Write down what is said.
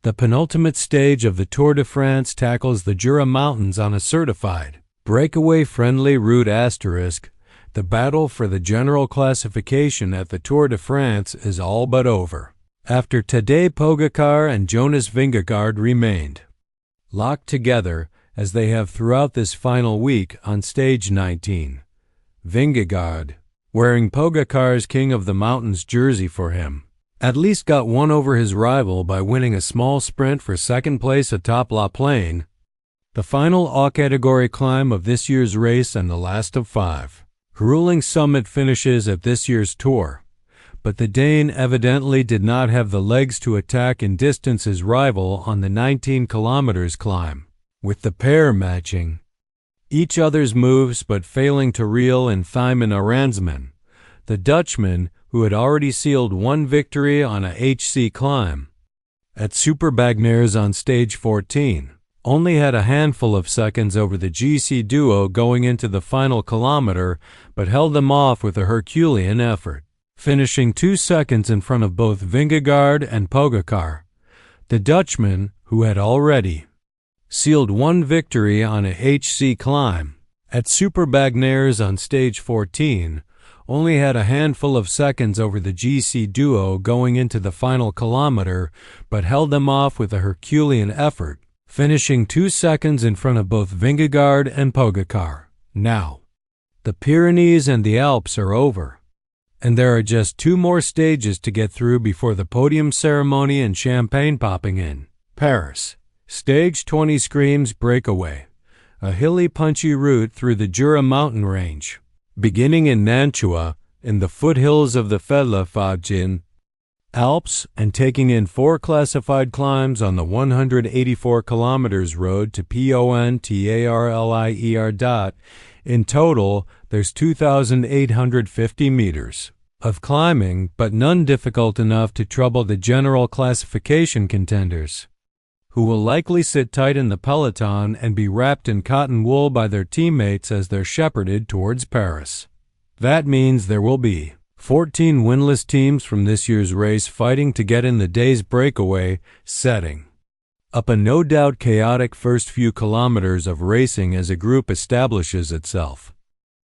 The penultimate stage of the Tour de France tackles the Jura Mountains on a certified, breakaway-friendly route *. The battle for the general classification at the Tour de France is all but over, after Tadej Pogačar and Jonas Vingegaard remained locked together, as they have throughout this final week on stage 19. Vingegaard, wearing Pogačar's King of the Mountains jersey for him, at least got one over his rival by winning a small sprint for second place atop La Plaine, the final all-category climb of this year's race and the last of 5 grueling summit finishes at this year's Tour. But the Dane evidently did not have the legs to attack and distance his rival on the 19 kilometers climb, with the pair matching each other's moves but failing to reel in Thymen Aransman, the Dutchman who had already sealed one victory on a HC climb. At Superbagnares on stage 14, only had a handful of seconds over the GC duo going into the final kilometer, but held them off with a Herculean effort, finishing 2 seconds in front of both Vingegaard and Pogačar. The Dutchman, who had already sealed one victory on a HC climb, at Superbagnares on stage 14, only had a handful of seconds over the GC duo going into the final kilometer, but held them off with a Herculean effort, finishing 2 seconds in front of both Vingegaard and Pogačar. Now, the Pyrenees and the Alps are over, and there are just 2 more stages to get through before the podium ceremony and champagne popping in Paris. Stage 20 screams Breakaway, a hilly, punchy route through the Jura mountain range, beginning in Nantua, in the foothills of the Fedlefagin Alps, and taking in 4 classified climbs on the 184 kilometers road to Pontarier. In total, there's 2,850 meters of climbing, but none difficult enough to trouble the general classification contenders, who will likely sit tight in the peloton and be wrapped in cotton wool by their teammates as they're shepherded towards Paris. That means there will be 14 winless teams from this year's race fighting to get in the day's breakaway, setting up a no doubt chaotic first few kilometers of racing as a group establishes itself.